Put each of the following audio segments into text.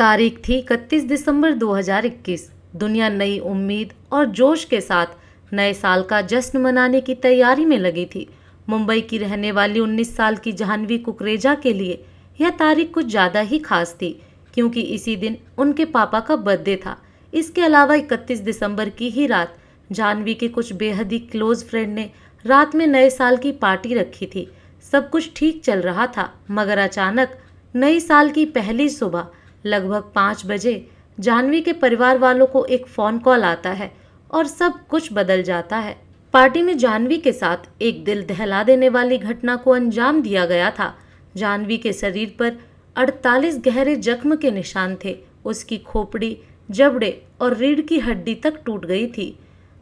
तारीख थी 31 दिसंबर 2021। दुनिया नई उम्मीद और जोश के साथ नए साल का जश्न मनाने की तैयारी में लगी थी। मुंबई की रहने वाली 19 साल की जाह्नवी कुकरेजा के लिए यह तारीख कुछ ज़्यादा ही खास थी, क्योंकि इसी दिन उनके पापा का बर्थडे था। इसके अलावा 31 दिसंबर की ही रात जाह्नवी के कुछ बेहद ही क्लोज फ्रेंड ने रात में नए साल की पार्टी रखी थी। सब कुछ ठीक चल रहा था, मगर अचानक नई साल की पहली सुबह लगभग 5 बजे जाह्नवी के परिवार वालों को एक फ़ोन कॉल आता है और सब कुछ बदल जाता है। पार्टी में जाह्नवी के साथ एक दिल दहला देने वाली घटना को अंजाम दिया गया था। जाह्नवी के शरीर पर 48 गहरे जख्म के निशान थे। उसकी खोपड़ी, जबड़े और रीढ़ की हड्डी तक टूट गई थी।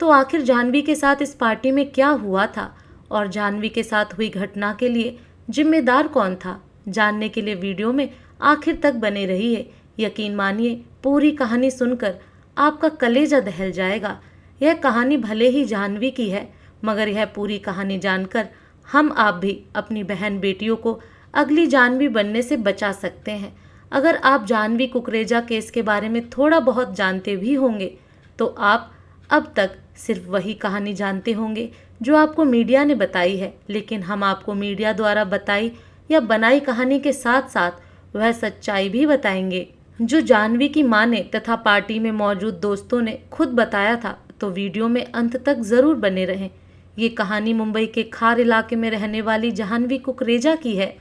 तो आखिर जाह्नवी के साथ इस पार्टी में क्या हुआ था और जाह्नवी के साथ हुई घटना के लिए जिम्मेदार कौन था, जानने के लिए वीडियो में आखिर तक बने रहिए। यकीन मानिए, पूरी कहानी सुनकर आपका कलेजा दहल जाएगा। यह कहानी भले ही जाह्नवी की है, मगर यह पूरी कहानी जानकर हम आप भी अपनी बहन बेटियों को अगली जाह्नवी बनने से बचा सकते हैं। अगर आप जाह्नवी कुकरेजा केस के बारे में थोड़ा बहुत जानते भी होंगे, तो आप अब तक सिर्फ वही कहानी जानते होंगे जो आपको मीडिया ने बताई है। लेकिन हम आपको मीडिया द्वारा बताई या बनाई कहानी के साथ साथ वह सच्चाई भी बताएंगे जो जाह्नवी की मां ने तथा पार्टी में मौजूद दोस्तों ने खुद बताया था। तो वीडियो में अंत तक जरूर बने रहें। ये कहानी मुंबई के खार इलाके में रहने वाली जाह्नवी कुकरेजा की है।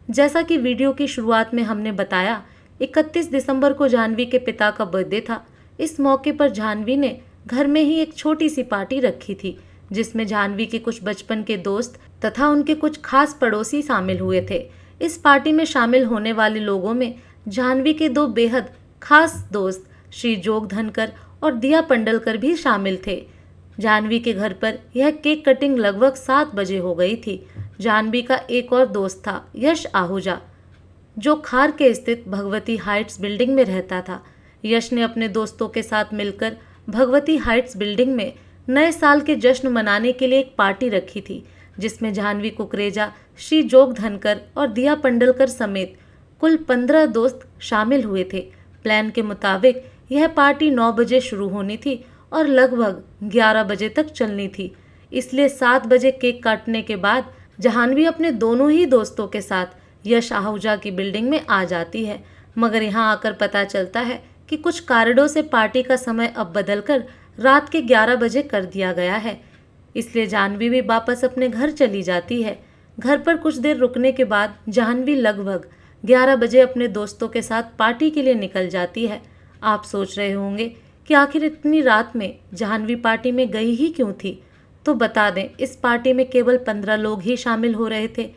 जैसा कि वीडियो की शुरुआत में हमने बताया, 31 दिसंबर को जाह्नवी के पिता का बर्थडे था। इस मौके पर जाह्नवी ने घर में ही एक छोटी सी पार्टी रखी थी, जिसमें जाह्नवी के कुछ बचपन के दोस्त तथा उनके कुछ खास पड़ोसी शामिल हुए थे। इस पार्टी में शामिल होने वाले लोगों में जाह्नवी के दो बेहद खास दोस्त श्री जोग धनकर और दिया पंडलकर भी शामिल थे। जाह्नवी के घर पर यह केक कटिंग लगभग 7 बजे हो गई थी। जाह्नवी का एक और दोस्त था यश आहूजा, जो खार के स्थित भगवती हाइट्स बिल्डिंग में रहता था। यश ने अपने दोस्तों के साथ मिलकर भगवती हाइट्स बिल्डिंग में नए साल के जश्न मनाने के लिए एक पार्टी रखी थी, जिसमें जाह्नवी कुकरेजा, श्री जोग धनकर और दिया पंडलकर समेत कुल 15 दोस्त शामिल हुए थे। प्लान के मुताबिक यह पार्टी 9 बजे शुरू होनी थी और लगभग 11 बजे तक चलनी थी। इसलिए 7 बजे केक काटने के बाद जाह्नवी अपने दोनों ही दोस्तों के साथ यश आहूजा की बिल्डिंग में आ जाती है। मगर यहाँ आकर पता चलता है कि कुछ कारणों से पार्टी का समय अब बदलकर रात के 11 बजे कर दिया गया है। इसलिए जाह्नवी भी वापस अपने घर चली जाती है। घर पर कुछ देर रुकने के बाद जाह्नवी लगभग 11 बजे अपने दोस्तों के साथ पार्टी के लिए निकल जाती है। आप सोच रहे होंगे कि आखिर इतनी रात में जाह्नवी पार्टी में गई ही क्यों थी। तो बता दें, इस पार्टी में केवल 15 लोग ही शामिल हो रहे थे।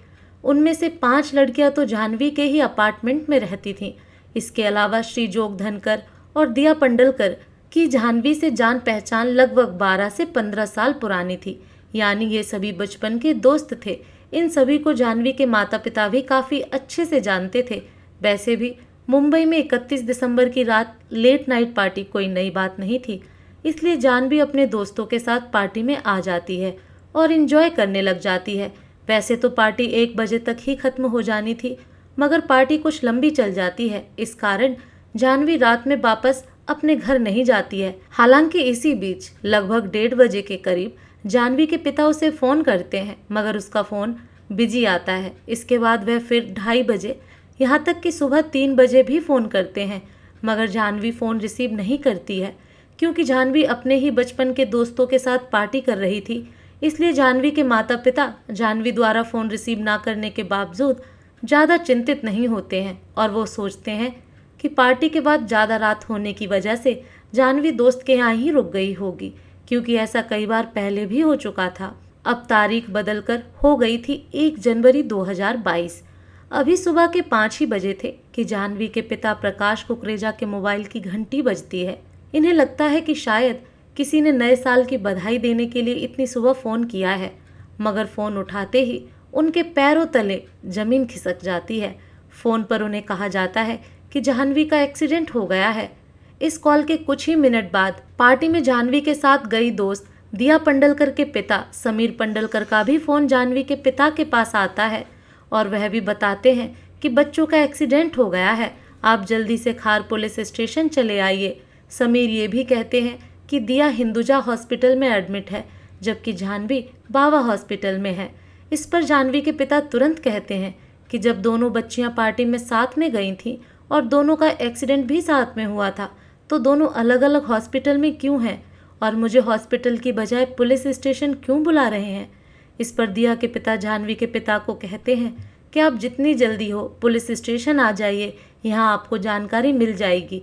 उनमें से 5 लड़कियां तो जाह्नवी के ही अपार्टमेंट में रहती थीं। इसके अलावा श्री जोग धनकर और दिया पंडलकर की जाह्नवी से जान पहचान लगभग 12 से 15 साल पुरानी थी, यानी ये सभी बचपन के दोस्त थे। इन सभी को जाह्नवी के माता पिता भी काफ़ी अच्छे से जानते थे। वैसे भी मुंबई में 31 दिसंबर की रात लेट नाइट पार्टी कोई नई बात नहीं थी, इसलिए जाह्नवी अपने दोस्तों के साथ पार्टी में आ जाती है और इन्जॉय करने लग जाती है। वैसे तो पार्टी 1 बजे तक ही खत्म हो जानी थी, मगर पार्टी कुछ लंबी चल जाती है। इस कारण जाह्नवी रात में वापस अपने घर नहीं जाती है। हालांकि इसी बीच लगभग 1:30 बजे के करीब जाह्नवी के पिता उसे फ़ोन करते हैं, मगर उसका फ़ोन बिजी आता है। इसके बाद वह फिर 2:30 बजे, यहाँ तक कि सुबह 3 बजे भी फ़ोन करते हैं, मगर जाह्नवी फ़ोन रिसीव नहीं करती है। क्योंकि जाह्नवी अपने ही बचपन के दोस्तों के साथ पार्टी कर रही थी, इसलिए जाह्नवी के माता पिता जाह्नवी द्वारा फ़ोन रिसीव ना करने के बावजूद ज़्यादा चिंतित नहीं होते हैं और वो सोचते हैं कि पार्टी के बाद ज़्यादा रात होने की वजह से जाह्नवी दोस्त के यहाँ ही रुक गई होगी, क्योंकि ऐसा कई बार पहले भी हो चुका था। अब तारीख बदलकर हो गई थी 1 जनवरी 2022। अभी सुबह के 5 ही बजे थे कि जाह्नवी के पिता प्रकाश कुकरेजा के मोबाइल की घंटी बजती है। इन्हें लगता है कि शायद किसी ने नए साल की बधाई देने के लिए इतनी सुबह फ़ोन किया है, मगर फ़ोन उठाते ही उनके पैरों तले ज़मीन खिसक जाती है। फ़ोन पर उन्हें कहा जाता है कि जाह्नवी का एक्सीडेंट हो गया है। इस कॉल के कुछ ही मिनट बाद पार्टी में जाह्नवी के साथ गई दोस्त दिया पंडलकर के पिता समीर पंडलकर का भी फ़ोन जाह्नवी के पिता के पास आता है और वह भी बताते हैं कि बच्चों का एक्सीडेंट हो गया है, आप जल्दी से खार पुलिस स्टेशन चले आइए। समीर ये भी कहते हैं कि दिया हिंदुजा हॉस्पिटल में एडमिट है, जबकि जाह्नवी बाबा हॉस्पिटल में है। इस पर जाह्नवी के पिता तुरंत कहते हैं कि जब दोनों बच्चियां पार्टी में साथ में गई थीं और दोनों का एक्सीडेंट भी साथ में हुआ था, तो दोनों अलग अलग हॉस्पिटल में क्यों हैं और मुझे हॉस्पिटल की बजाय पुलिस स्टेशन क्यों बुला रहे हैं। इस पर दिया के पिता जाह्नवी के पिता को कहते हैं कि आप जितनी जल्दी हो पुलिस स्टेशन आ जाइए, यहाँ आपको जानकारी मिल जाएगी।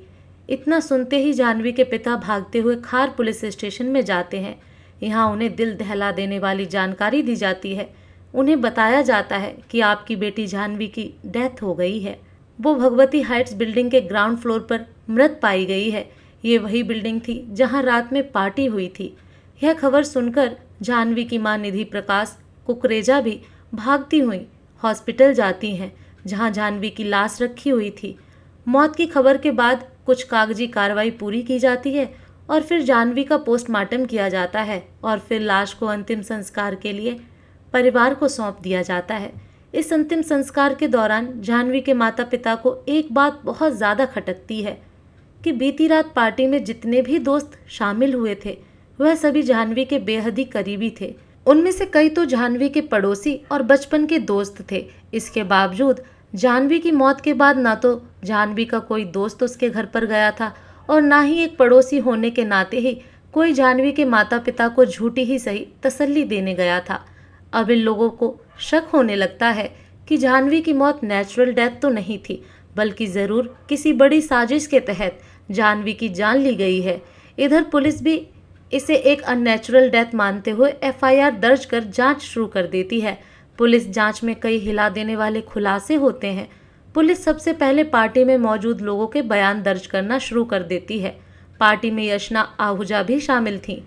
इतना सुनते ही जाह्नवी के पिता भागते हुए खार पुलिस स्टेशन में जाते हैं। यहाँ उन्हें दिल दहला देने वाली जानकारी दी जाती है। उन्हें बताया जाता है कि आपकी बेटी जाह्नवी की डेथ हो गई है। वो भगवती हाइट्स बिल्डिंग के ग्राउंड फ्लोर पर मृत पाई गई है। ये वही बिल्डिंग थी जहां रात में पार्टी हुई थी। यह खबर सुनकर जाह्नवी की मां निधि प्रकाश कुकरेजा भी भागती हुई हॉस्पिटल जाती हैं, जहां जाह्नवी की लाश रखी हुई थी। मौत की खबर के बाद कुछ कागजी कार्रवाई पूरी की जाती है और फिर जाह्नवी का पोस्टमार्टम किया जाता है और फिर लाश को अंतिम संस्कार के लिए परिवार को सौंप दिया जाता है। इस अंतिम संस्कार के दौरान जाह्नवी के माता पिता को एक बात बहुत ज़्यादा खटकती है कि बीती रात पार्टी में जितने भी दोस्त शामिल हुए थे वह सभी जाह्नवी के बेहद ही करीबी थे। उनमें से कई तो जाह्नवी के पड़ोसी और बचपन के दोस्त थे। इसके बावजूद जाह्नवी की मौत के बाद ना तो जाह्नवी का कोई दोस्त उसके घर पर गया था और ना ही एक पड़ोसी होने के नाते ही कोई जाह्नवी के माता पिता को झूठी ही सही तसल्ली देने गया था। अब इन लोगों को शक होने लगता है कि जाह्नवी की मौत नेचुरल डेथ तो नहीं थी, बल्कि ज़रूर किसी बड़ी साजिश के तहत जाह्नवी की जान ली गई है। इधर पुलिस भी इसे एक अननेचुरल डेथ मानते हुए एफआईआर दर्ज कर जांच शुरू कर देती है। पुलिस जांच में कई हिला देने वाले खुलासे होते हैं। पुलिस सबसे पहले पार्टी में मौजूद लोगों के बयान दर्ज करना शुरू कर देती है। पार्टी में यशना आहूजा भी शामिल थीं।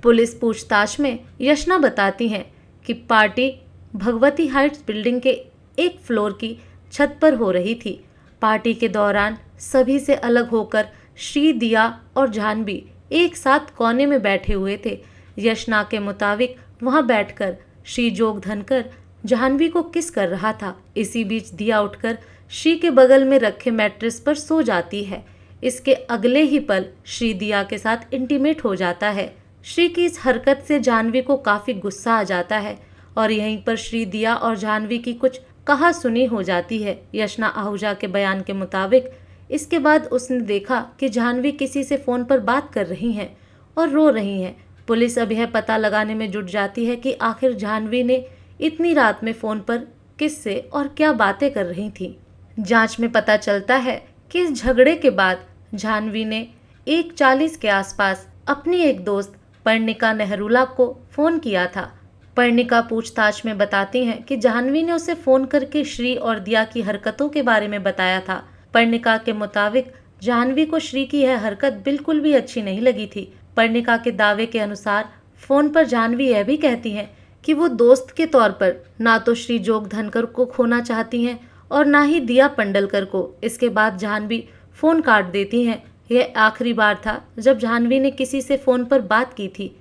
पुलिस पूछताछ में यशना बताती हैं कि पार्टी भगवती हाइट्स बिल्डिंग के एक फ्लोर की छत पर हो रही थी। पार्टी के दौरान सभी से अलग होकर श्री, दिया और जाह्नवी एक साथ कोने में बैठे हुए थे। यशना के मुताबिक वहां बैठकर श्री जोग धनकर जाह्नवी को किस कर रहा था। इसी बीच दिया उठकर श्री के बगल में रखे मैट्रेस पर सो जाती है। इसके अगले ही पल श्री दिया के साथ इंटीमेट हो जाता है। श्री की इस हरकत से जाह्नवी को काफी गुस्सा आ जाता है और यहीं पर श्री, दिया और जाह्नवी की कुछ कहा सुनी हो जाती है। यशना आहूजा के बयान के मुताबिक इसके बाद उसने देखा कि जाह्नवी किसी से फोन पर बात कर रही हैं और रो रही हैं। पुलिस अब यह पता लगाने में जुट जाती है कि आखिर जाह्नवी ने इतनी रात में फोन पर किससे और क्या बातें कर रही थी। जांच में पता चलता है कि इस झगड़े के बाद जाह्नवी ने 1:40 के आसपास अपनी एक दोस्त पर्णिका नेहरूला को फोन किया था। पर्णिका पूछताछ में बताती हैं कि जाह्नवी ने उसे फोन करके श्री और दिया की हरकतों के बारे में बताया था। पर्णिका के मुताबिक जाह्नवी को श्री की यह हरकत बिल्कुल भी अच्छी नहीं लगी थी। पर्णिका के दावे के अनुसार फोन पर जाह्नवी यह भी कहती हैं कि वो दोस्त के तौर पर ना तो श्री जोग धनकर को खोना चाहती हैं और ना ही दिया पंडलकर को। इसके बाद जाह्नवी फोन काट देती हैं। यह आखिरी बार था जब जाह्नवी ने किसी से फोन पर बात की थी।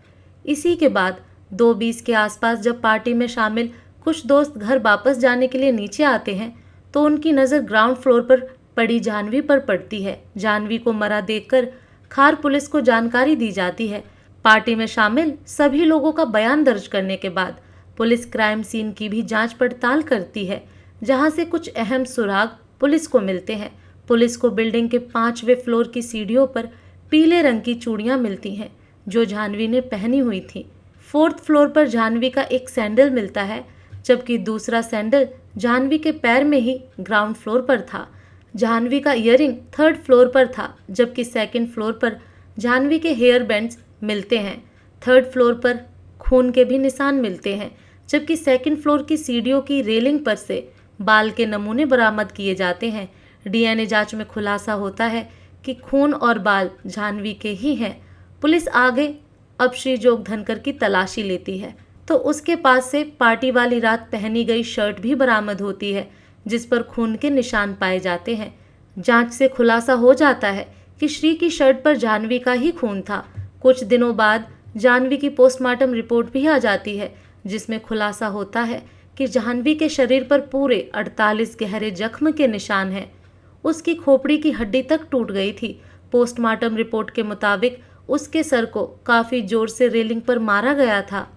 इसी के बाद 2:20 के आसपास जब पार्टी में शामिल कुछ दोस्त घर वापस जाने के लिए नीचे आते हैं तो उनकी नज़र ग्राउंड फ्लोर पर पड़ी जाह्नवी पर पड़ती है। जाह्नवी को मरा देखकर खार पुलिस को जानकारी दी जाती है। पार्टी में शामिल सभी लोगों का बयान दर्ज करने के बाद पुलिस क्राइम सीन की भी जांच पड़ताल करती है, जहां से कुछ अहम सुराग पुलिस को मिलते हैं। पुलिस को बिल्डिंग के 5वें फ्लोर की सीढ़ियों पर पीले रंग की चूड़ियां मिलती हैं जो जाह्नवी ने पहनी हुई थी। 4th फ्लोर पर जाह्नवी का एक सैंडल मिलता है, जबकि दूसरा सैंडल जाह्नवी के पैर में ही ग्राउंड फ्लोर पर था। जाह्नवी का ईयरिंग 3rd फ्लोर पर था, जबकि 2nd फ्लोर पर जाह्नवी के हेयर बैंड्स मिलते हैं। 3rd फ्लोर पर खून के भी निशान मिलते हैं, जबकि 2nd फ्लोर की सीढ़ियों की रेलिंग पर से बाल के नमूने बरामद किए जाते हैं। डीएनए जांच में खुलासा होता है कि खून और बाल जाह्नवी के ही हैं। पुलिस आगे अब श्री जोग धनकर की तलाशी लेती है तो उसके पास से पार्टी वाली रात पहनी गई शर्ट भी बरामद होती है, जिस पर खून के निशान पाए जाते हैं। जांच से खुलासा हो जाता है कि श्री की शर्ट पर जाह्नवी का ही खून था। कुछ दिनों बाद जाह्नवी की पोस्टमार्टम रिपोर्ट भी आ जाती है, जिसमें खुलासा होता है कि जाह्नवी के शरीर पर पूरे 48 गहरे जख्म के निशान हैं। उसकी खोपड़ी की हड्डी तक टूट गई थी। पोस्टमार्टम रिपोर्ट के मुताबिक उसके सर को काफी जोर से रेलिंग पर मारा गया था।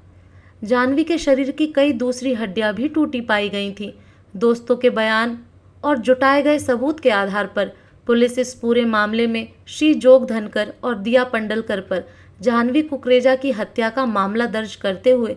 जाह्नवी के शरीर की कई दूसरी हड्डियां भी टूटी पाई गई थीं। दोस्तों के बयान और जुटाए गए सबूत के आधार पर पुलिस इस पूरे मामले में श्री जोग धनकर और दिया पंडलकर पर जाह्नवी कुकरेजा की हत्या का मामला दर्ज करते हुए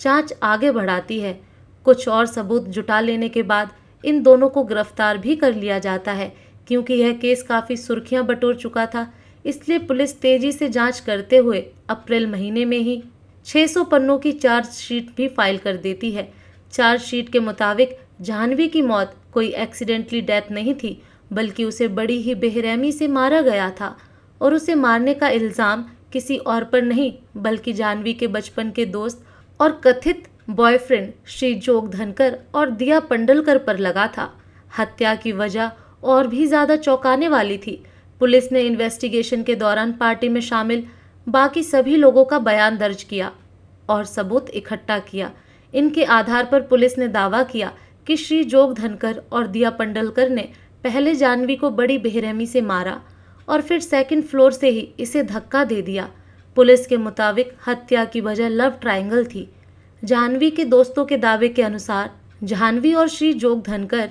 जांच आगे बढ़ाती है। कुछ और सबूत जुटा लेने के बाद इन दोनों को गिरफ्तार भी कर लिया जाता है। क्योंकि यह केस काफ़ी सुर्खियां बटोर चुका था, इसलिए पुलिस तेजी से जांच करते हुए अप्रैल महीने में ही 600 पन्नों की चार्जशीट भी फाइल कर देती है। चार्जशीट के मुताबिक जाह्नवी की मौत कोई एक्सीडेंटली डेथ नहीं थी, बल्कि उसे बड़ी ही बेरहमी से मारा गया था और उसे मारने का इल्ज़ाम किसी और पर नहीं बल्कि जाह्नवी के बचपन के दोस्त और कथित बॉयफ्रेंड श्री जोग धनकर और दिया पंडलकर पर लगा था। हत्या की वजह और भी ज़्यादा चौंकाने वाली थी। पुलिस ने इन्वेस्टिगेशन के दौरान पार्टी में शामिल बाकी सभी लोगों का बयान दर्ज किया और सबूत इकट्ठा किया। इनके आधार पर पुलिस ने दावा किया कि श्री जोग धनकर और दिया पंडलकर ने पहले जाह्नवी को बड़ी बेरहमी से मारा और फिर सेकंड फ्लोर से ही इसे धक्का दे दिया। पुलिस के मुताबिक हत्या की वजह लव ट्रायंगल थी। जाह्नवी के दोस्तों के दावे के अनुसार जाह्नवी और श्री जोग धनकर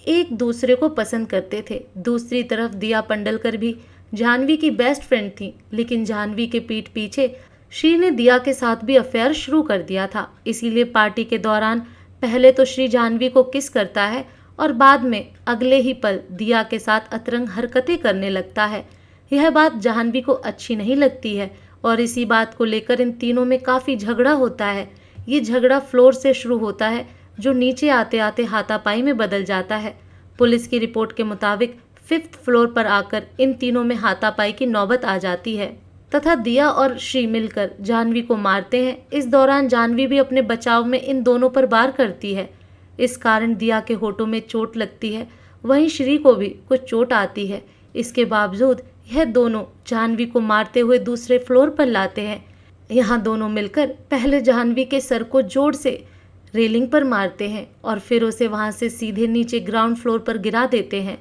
एक दूसरे को पसंद करते थे। दूसरी तरफ दिया पंडलकर भी जाह्नवी की बेस्ट फ्रेंड थी, लेकिन जाह्नवी के पीठ पीछे श्री ने दिया के साथ भी अफेयर शुरू कर दिया था। इसीलिए पार्टी के दौरान पहले तो श्री जाह्नवी को किस करता है और बाद में अगले ही पल दिया के साथ अतरंग हरकतें करने लगता है। यह बात जाह्नवी को अच्छी नहीं लगती है और इसी बात को लेकर इन तीनों में काफ़ी झगड़ा होता है। ये झगड़ा फ्लोर से शुरू होता है जो नीचे आते आते हाथापाई में बदल जाता है। पुलिस की रिपोर्ट के मुताबिक 5th फ्लोर पर आकर इन तीनों में हाथापाई की नौबत आ जाती है तथा दिया और श्री मिलकर जाह्नवी को मारते हैं। इस दौरान जाह्नवी भी अपने बचाव में इन दोनों पर वार करती है। इस कारण दिया के होठों में चोट लगती है, वहीं श्री को भी कुछ चोट आती है। इसके बावजूद यह दोनों जाह्नवी को मारते हुए दूसरे फ्लोर पर लाते हैं। यहाँ दोनों मिलकर पहले जाह्नवी के सर को जोर से रेलिंग पर मारते हैं और फिर उसे वहां से सीधे नीचे ग्राउंड फ्लोर पर गिरा देते हैं,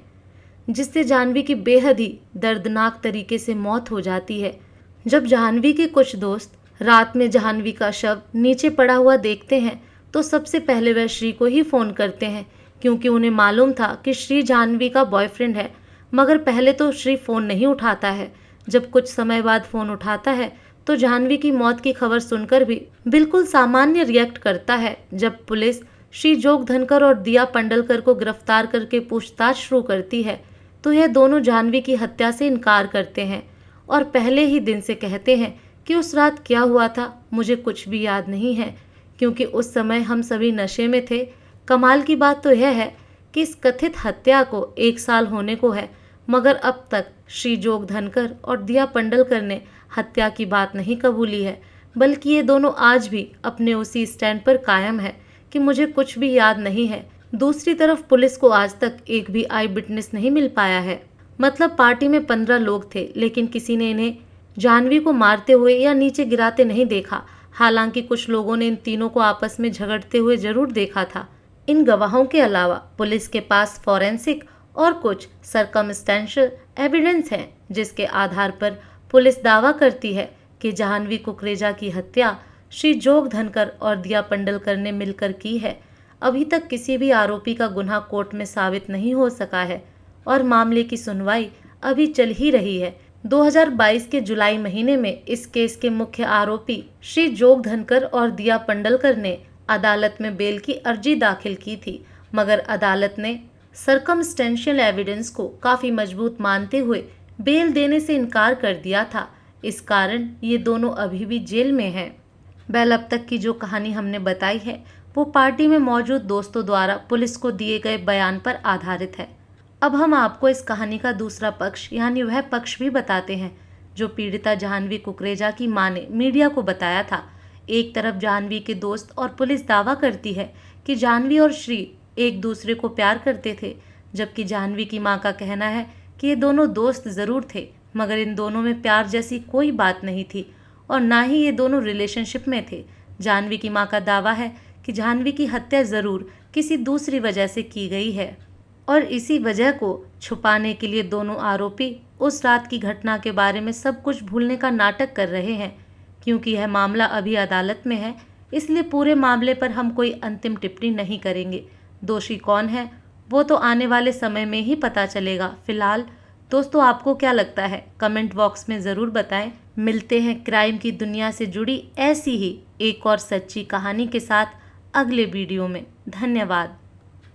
जिससे जाह्नवी की बेहद ही दर्दनाक तरीके से मौत हो जाती है। जब जाह्नवी के कुछ दोस्त रात में जाह्नवी का शव नीचे पड़ा हुआ देखते हैं तो सबसे पहले वह श्री को ही फ़ोन करते हैं, क्योंकि उन्हें मालूम था कि श्री जाह्नवी का बॉयफ्रेंड है। मगर पहले तो श्री फ़ोन नहीं उठाता है। जब कुछ समय बाद फ़ोन उठाता है तो जाह्नवी की मौत की खबर सुनकर भी बिल्कुल सामान्य रिएक्ट करता है। जब पुलिस श्री जोग धनकर और दिया पंडलकर को गिरफ्तार करके पूछताछ शुरू करती है तो यह दोनों जाह्नवी की हत्या से इनकार करते हैं और पहले ही दिन से कहते हैं कि उस रात क्या हुआ था मुझे कुछ भी याद नहीं है, क्योंकि उस समय हम सभी नशे में थे। कमाल की बात तो यह है कि इस कथित हत्या को 1 साल होने को है, मगर अब तक श्री जोग धनकर और दिया पंडलकर ने हत्या की बात नहीं कबूली है, बल्कि ये दोनों आज भी अपने उसी स्टैंड पर कायम है कि मुझे कुछ भी याद नहीं है। दूसरी तरफ पुलिस को आज तक एक भी आई विटनेस नहीं मिल पाया है। मतलब पार्टी में 15 लोग थे, लेकिन किसी ने इन्हें जाह्नवी को मारते हुए या नीचे गिराते नहीं देखा। हालांकि कुछ लोगों ने इन तीनों को आपस में झगड़ते हुए जरूर देखा था। इन गवाहों के अलावा पुलिस के पास फॉरेंसिक और कुछ सर्कमस्टेंशियल एविडेंस हैं, जिसके आधार पर पुलिस दावा करती है कि जाह्नवी कुकरेजा की हत्या श्री जोग धनकर और दिया पंडलकर ने मिलकर की है। अभी तक किसी भी आरोपी का गुनाह कोर्ट में साबित नहीं हो सका है और मामले की सुनवाई अभी चल ही रही है। 2022 के जुलाई महीने में इस केस के मुख्य आरोपी श्री जोग धनकर और दिया पंडलकर ने अदालत में बेल की अर्जी दाखिल की थी, मगर अदालत ने सर्कमस्टेंशियल एविडेंस को काफ़ी मजबूत मानते हुए बेल देने से इनकार कर दिया था। इस कारण ये दोनों अभी भी जेल में हैं। बेल अब तक की जो कहानी हमने बताई है वो पार्टी में मौजूद दोस्तों द्वारा पुलिस को दिए गए बयान पर आधारित है। अब हम आपको इस कहानी का दूसरा पक्ष यानी वह पक्ष भी बताते हैं जो पीड़िता जाह्नवी कुकरेजा की मां ने मीडिया को बताया था। एक तरफ जाह्नवी के दोस्त और पुलिस दावा करती है कि जाह्नवी और श्री एक दूसरे को प्यार करते थे, जबकि जाह्नवी की मां का कहना है कि ये दोनों दोस्त ज़रूर थे, मगर इन दोनों में प्यार जैसी कोई बात नहीं थी और ना ही ये दोनों रिलेशनशिप में थे। जाह्नवी की मां का दावा है कि जाह्नवी की हत्या ज़रूर किसी दूसरी वजह से की गई है और इसी वजह को छुपाने के लिए दोनों आरोपी उस रात की घटना के बारे में सब कुछ भूलने का नाटक कर रहे हैं। क्योंकि यह मामला अभी अदालत में है, इसलिए पूरे मामले पर हम कोई अंतिम टिप्पणी नहीं करेंगे। दोषी कौन है वो तो आने वाले समय में ही पता चलेगा। फिलहाल दोस्तों, आपको क्या लगता है कमेंट बॉक्स में ज़रूर बताएं। मिलते हैं क्राइम की दुनिया से जुड़ी ऐसी ही एक और सच्ची कहानी के साथ अगले वीडियो में। धन्यवाद।